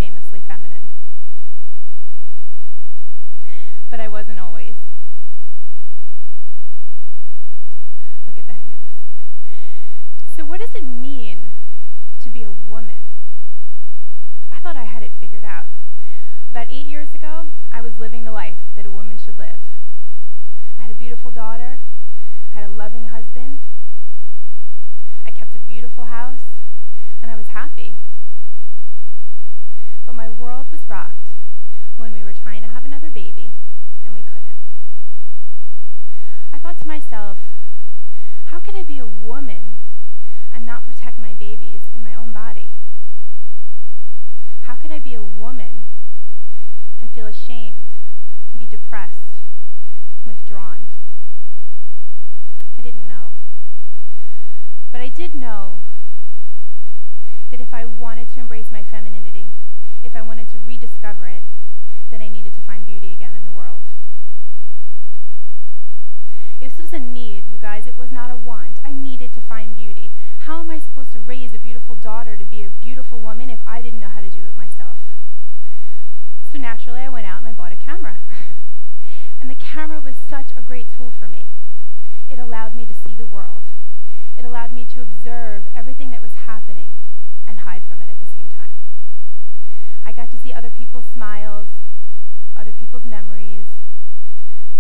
shamelessly feminine. But I wasn't always. I'll get the hang of this. So what does it mean to be a woman? I thought I had it figured out. About 8 years ago, I was living the life that a woman should live. I had a beautiful daughter, had a loving husband, I kept a beautiful house, and I was happy. But my world was rocked when we were trying to have another baby, and we couldn't. I thought to myself, how could I be a woman and not protect my babies in my own body? How could I be a woman and feel ashamed, be depressed, withdrawn? I didn't know. But I did know that if I wanted to embrace my femininity, if I wanted to rediscover it, then I needed to find beauty again in the world. This was a need, you guys. It was not a want. I needed to find beauty. How am I supposed to raise a beautiful daughter to be a beautiful woman if I didn't know how to do it myself? So naturally, I went out and I bought a camera. And the camera was such a great tool for me. It allowed me to see the world. It allowed me to observe everything that was happening and hide from it at the same time. I got to see other people's smiles, other people's memories,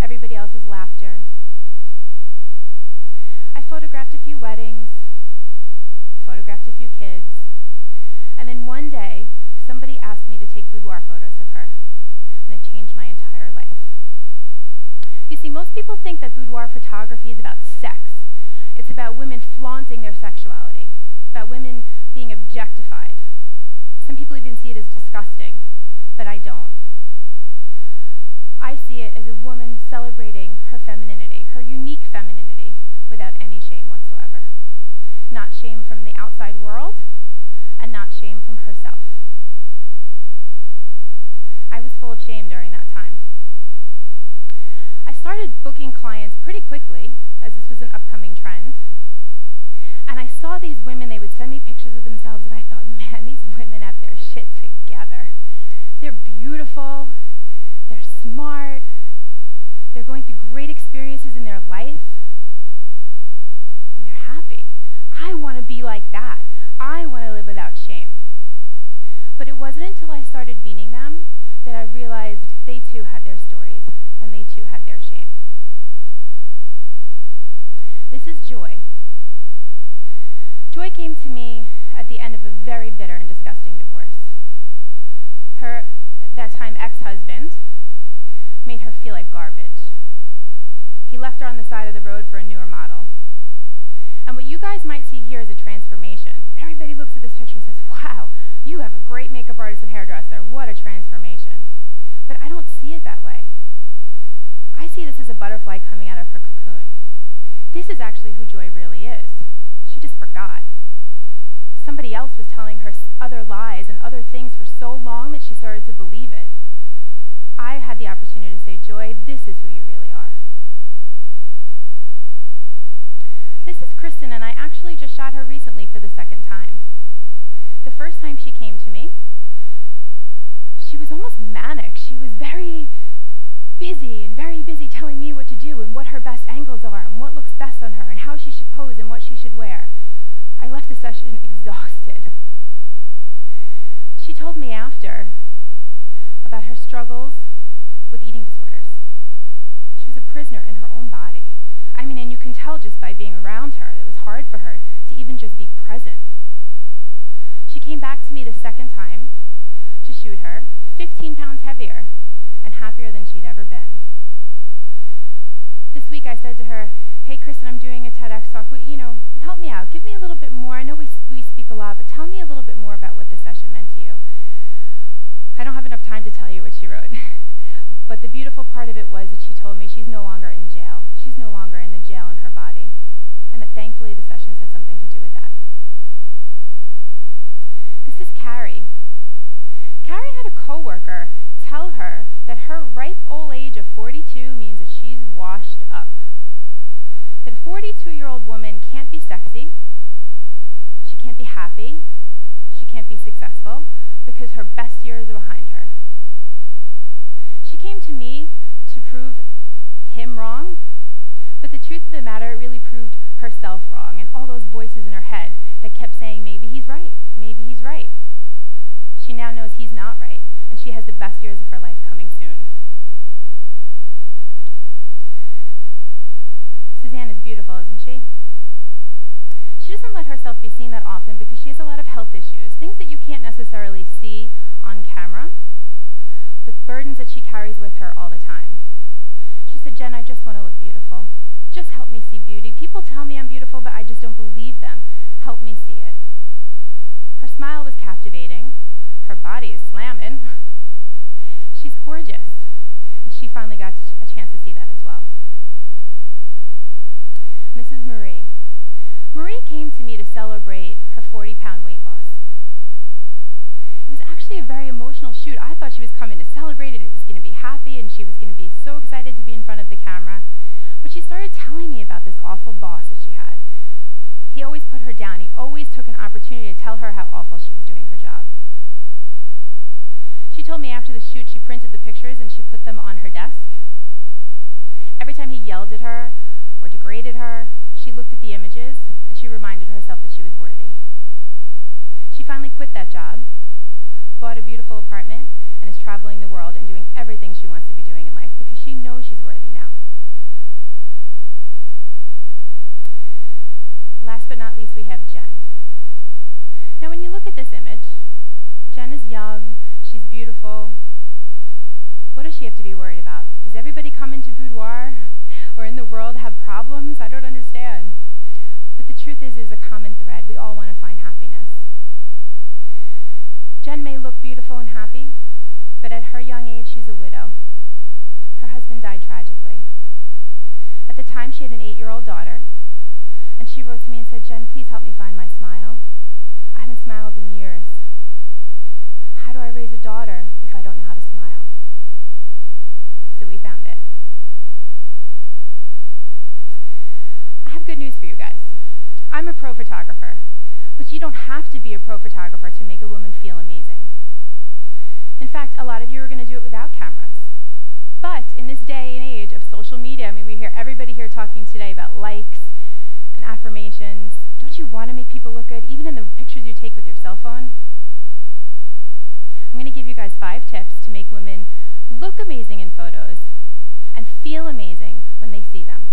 everybody else's laughter. I photographed a few weddings, photographed a few kids, and then one day, somebody asked me to take boudoir photos of her, and it changed my entire life. You see, most people think that boudoir photography is about sex. It's about women flaunting their sexuality, about women being objectified. Some people even see it as disgusting, but I don't. I see it as a woman celebrating her femininity, her unique femininity, without any shame whatsoever. Not shame from the outside world, and not shame from herself. I was full of shame during that time. I started booking clients pretty quickly, as this was an upcoming trend. And I saw these women, they would send me pictures of themselves, and I thought, man, these women have their shit together. They're beautiful, they're smart, they're going through great experiences in their life, and they're happy. I want to be like that. I want to live without shame. But it wasn't until I started meeting them that I realized they too had their stories, and they too had their shame. This is Joy. Joy came to me at the end of a very bitter and disgusting divorce. Her, at that time, ex-husband made her feel like garbage. He left her on the side of the road for a newer model. And what you guys might see here is a transformation. Everybody looks at this picture and says, wow, you have a great makeup artist and hairdresser. What a transformation. But I don't see it that way. I see this as a butterfly coming out of her cocoon. This is actually who Joy really is. She just forgot. Somebody else was telling her other lies and other things for so long that she started to believe it. I had the opportunity to say, Joy, this is who you really are. This is Kristen, and I actually just shot her recently for the second time. The first time she came to me, she was almost manic. She was very busy telling me what to do and what her best angles are and what looks best on her and how she should pose and what she should wear. I left the session exhausted. She told me after about her struggles with eating disorders. She was a prisoner in her own body. I mean, and you can tell just by being around her that it was hard for her to even just be present. She came back to me the second time to shoot her, 15 pounds heavier and happier than she'd ever been. This week I said to her, hey, Kristen, I'm doing a TEDx talk. Help me out. Give me a little bit more. I know we speak a lot, but tell me a little bit more about what this session meant to you. I don't have enough time to tell you what she wrote. But the beautiful part of it was that she told me she's no longer in jail. She's no longer in the jail in her body. And that thankfully the sessions had something to do with that. This is Carrie. Carrie had a coworker tell her that her ripe old age of 42 means that she's washed up. That a 42-year-old woman can't be sexy, she can't be happy, she can't be successful, because her best years are behind her. She came to me to prove him wrong, but the truth of the matter, it really proved herself wrong, and all those voices in her head that kept saying, maybe he's right, maybe he's right. She now knows he's not right, and she has the best years of her life coming soon. Suzanne is beautiful, isn't she? She doesn't let herself be seen that often because she has a lot of health issues, things that you can't necessarily see on camera, but burdens that she carries with her all the time. She said, Jen, I just want to look beautiful. Just help me see beauty. People tell me I'm beautiful, but I just don't believe them. Help me see it. Her smile was captivating. Her body is slamming. She's gorgeous. And she finally got a chance to see that as well. And this is Marie. Marie came to me to celebrate her 40-pound weight loss. It was actually a very emotional shoot. I thought she was coming to celebrate it. It was going to be happy, and she was going to be so excited to be in front of the camera. But she started telling me about this awful boss that she had. He always put her down. He always took an opportunity to tell her how awful she was doing her job. She told me after the shoot she printed the pictures and she put them on her desk. Every time he yelled at her or degraded her, she looked at the images and she reminded herself that she was worthy. She finally quit that job, bought a beautiful apartment, and is traveling the world and doing everything she wants to be doing in life because she knows she's worthy now. Last but not least, we have Jen. Now, when you look at this image, Jen is young, she's beautiful. What does she have to be worried about? Does everybody come into boudoir or in the world have problems? I don't understand. But the truth is, there's a common thread. We all want to find happiness. Jen may look beautiful and happy, but at her young age, she's a widow. Her husband died tragically. At the time, she had an 8-year-old daughter, and she wrote to me and said, Jen, please help me find my smile. I haven't smiled in years. How do I raise a daughter if I don't know how to smile? So we found it. I have good news for you guys. I'm a pro photographer, but you don't have to be a pro photographer to make a woman feel amazing. In fact, a lot of you are going to do it without cameras. But in this day and age of social media, I mean, we hear everybody here talking today about likes and affirmations. Don't you want to make people look good, even in the pictures you take with your cell phone? I'm going to give you guys 5 tips to make women look amazing in photos and feel amazing when they see them.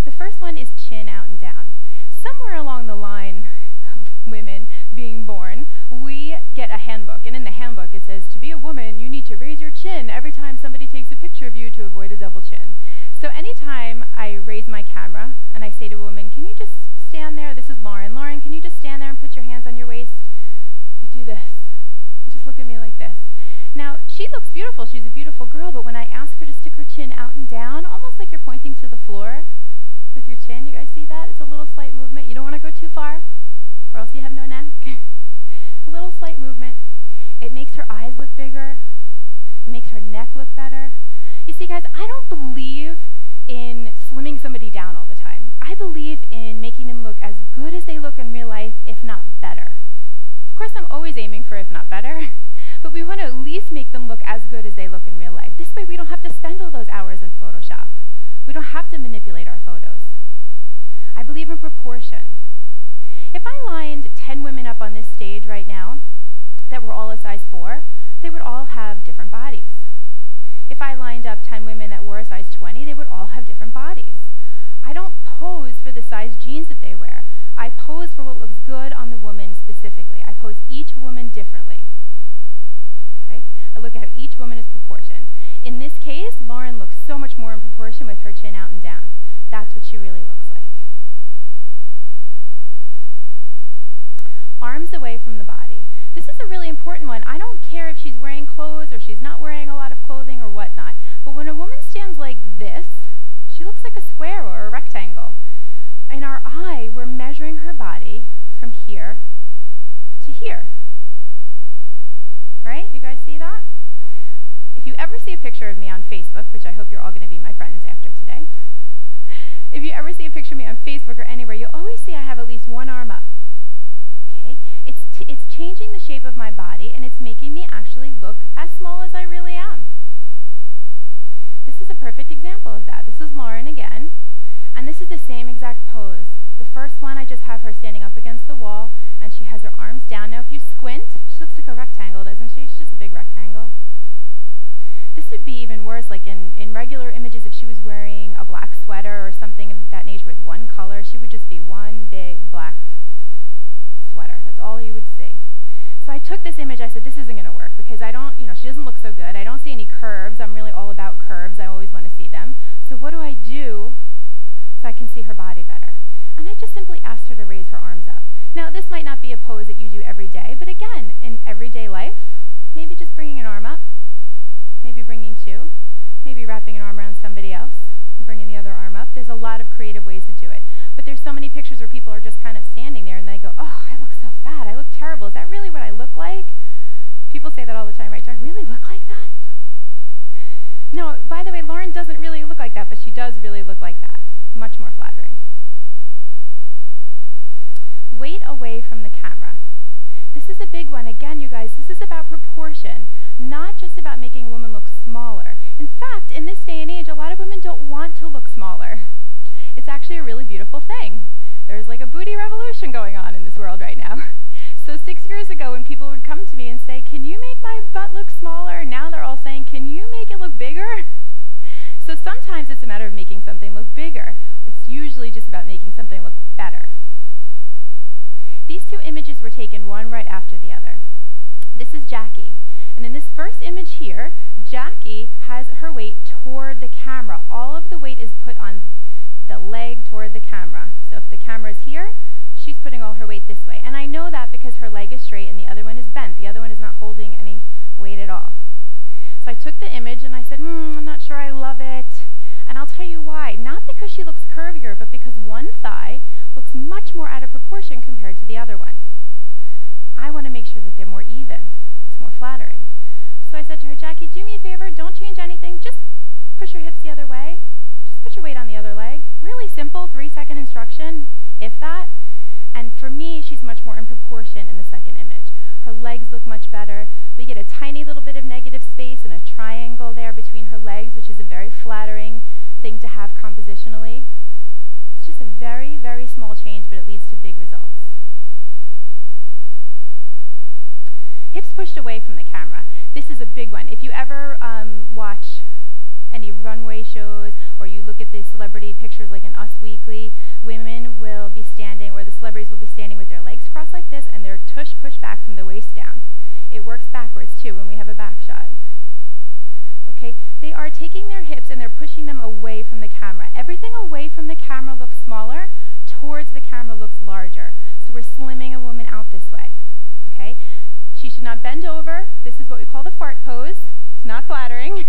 The first one is chin out and down. Somewhere along the line of women being born, we get a handbook, and in the handbook it says, to be a woman, you need to raise your chin every time somebody takes a picture of you to avoid a double chin. So anytime I raise my camera and I say to a woman, can you just stand there? This is Lauren. Lauren, can you just stand there and put your hands on your waist? They do this. Just look at me like this. Now, she looks beautiful. She's a beautiful girl, but when I ask her to stick her chin out and down, almost like you're pointing to the floor with your chin, you guys see that? It's a little slight movement. You don't want to go too far, or else you have no neck. A little slight movement. It makes her eyes look bigger. It makes her neck look better. You see, guys, I don't believe in slimming somebody down all the time. I believe in making them look as good as they look in real life, if not better. Of course, I'm always aiming for if not better, but we want to at least make them look as good as they look in real life. This way, we don't have to spend all those hours in Photoshop. We don't have to manipulate our photos. I believe in proportion. If I lined 10 women up on this stage right now that were all a size 4, they would all have different bodies. If I lined up 10 women that were a size 20, they would all have different bodies. I don't pose for the size jeans that they wear. I pose for what looks good on the woman specifically. I pose each woman differently. Okay? I look at how each woman is proportioned. In this case, Lauren looks so much more in proportion with her chin out and down. That's what she really looks like. Arms away from the body. This is a really important one. I don't care if she's wearing clothes or she's not wearing a lot of clothing or whatnot, but when a woman stands like this, she looks like a square or a rectangle. In our eye, we're measuring her body from here to here. Right? You guys see that? If you ever see a picture of me on Facebook, which I hope you're all going to be my friends after today, if you ever see a picture of me on Facebook or anywhere, you'll always see I have at least one arm up. Okay? It's changing the shape of my body, and it's making me actually look as small as I really am. This is a perfect example of that. This is Lauren again, and this is the same exact pose. The first one, I just have her standing up against the wall, and she has her arms down. Now, if you squint, she looks like a rectangle, doesn't she? She's just a big rectangle. This would be even worse, like in regular images, if she was wearing a black sweater or something of that nature with one color, she would just be one big black sweater. That's all you would see. So I took this image, I said, this isn't going to work because I don't, she doesn't look so good. I don't see any curves. I'm really all about curves. I always want to see them. So what do I do so I can see her body better? And I just simply asked her to raise her arms up. Now, this might not be a pose that you do every day, but again, in everyday life, maybe just bringing an arm up, maybe bringing two, maybe wrapping an arm around somebody else, and bringing the other arm up. There's a lot of creative ways to do it. But there's so many pictures where people are just kind of standing there and they go, oh, I look so fat, I look terrible. Is that really what I look like? People say that all the time, right? Do I really look like that? No, by the way, Lauren doesn't really look like that, but she does really look like that. Much more flattering. Weight away from the camera. This is a big one. Again, you guys, this is about proportion, not just about making a woman look smaller. In fact, in this day and age, a lot of women don't want to look smaller. It's actually a really beautiful thing. There's like a booty revolution going on in this world right now. So 6 years ago, when people would come to me and say, can you make my butt look smaller? Now they're all saying, can you make it look bigger? So sometimes it's a matter of making something look bigger. It's usually just about making something look better. These two images were taken one right after the other. This is Jackie. And in this first image here, Jackie has her weight toward the camera. All of the weight is put on the leg toward the camera. So if the camera is here, she's putting all her weight this way. And I know that because her leg is straight and the other one is bent. The other one is not holding any weight at all. So I took the image and I said, I'm not sure I love it. And I'll tell you why. Not because she looks curvier, but because one thigh looks much more out of proportion compared to the other one. I want to make sure that they're more even. It's more flattering. So I said to her, Jackie, do me a favor, don't change anything, just push your hips the other way. Just put your weight on the other leg. Really simple, 3-second instruction, if that. And for me, she's much more in proportion in the second image. Her legs look much better. We get a tiny little bit of negative space and a triangle there between her legs, which is a very flattering thing to have compositionally. It's just a very, very small change, but it leads to big results. Hips pushed away from the camera. This is a big one. If you ever watch any runway shows or you look at the celebrity pictures like in Us Weekly, women will be standing, or the celebrities will be standing with their legs crossed like this and their tush pushed back from the waist down. It works backwards too when we have a back shot. Okay, they are taking their hips and they're pushing them away from the camera. Everything away from the camera looks smaller, towards the camera looks larger. So we're slimming a woman out this way. Okay, she should not bend over. This is what we call the fart pose. It's not flattering.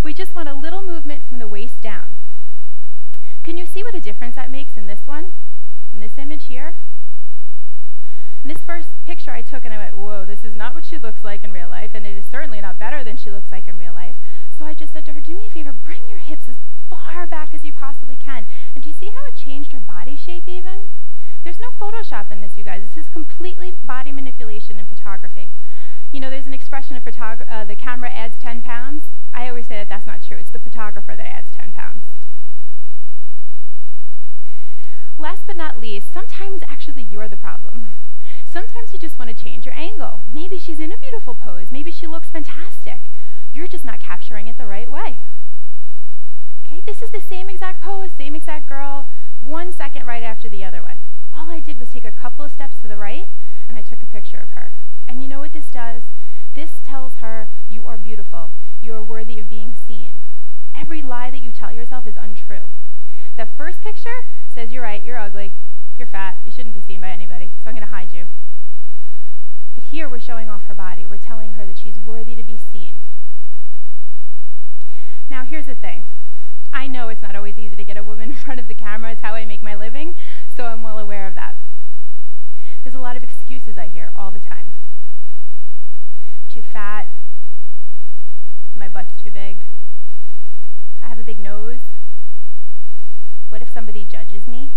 We just want a little movement from the waist down. Can you see what a difference that makes in this one? In this image here? In this first picture I took and I went, whoa, this is not what she looks like in real life, and it is certainly not better than she looks like in real life. So I just said to her, do me a favor, bring your hips as far back as you possibly can. And do you see how it changed her body shape even? There's no Photoshop in this, you guys. This is completely body manipulation in photography. You know, there's an expression of the camera adds 10 pounds. I always say that that's not true. It's the photographer that adds 10 pounds. Last but not least, sometimes actually you're the problem. Sometimes you just want to change your angle. Maybe she's in a beautiful pose. Maybe she looks fantastic. You're just not capturing it the right way. Okay, this is the same exact pose, same exact girl, 1 second right after the other one. All I did was take a couple of steps to the right, and I took a picture of her. And you know what this does? This tells her you are beautiful. You are worthy of being seen. Every lie that you tell yourself is untrue. The first picture says you're right, you're ugly, you're fat, you shouldn't be seen by anybody, so I'm going to hide you. But here we're showing off her body. We're telling her that she's worthy to be seen. Now here's the thing. I know it's not always easy to get a woman in front of the camera. It's how I make my living, so I'm well aware of that. There's a lot of excuses I hear all the time. I'm too fat. My butt's too big. I have a big nose. What if somebody judges me?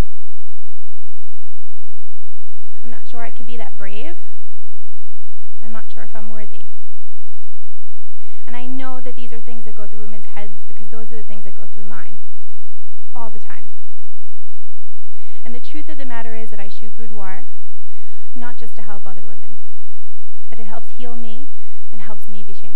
I'm not sure I could be that brave. these are things that go through women's heads because those are the things that go through mine all the time. And the truth of the matter is that I shoot boudoir not just to help other women, but it helps heal me and helps me be shameless.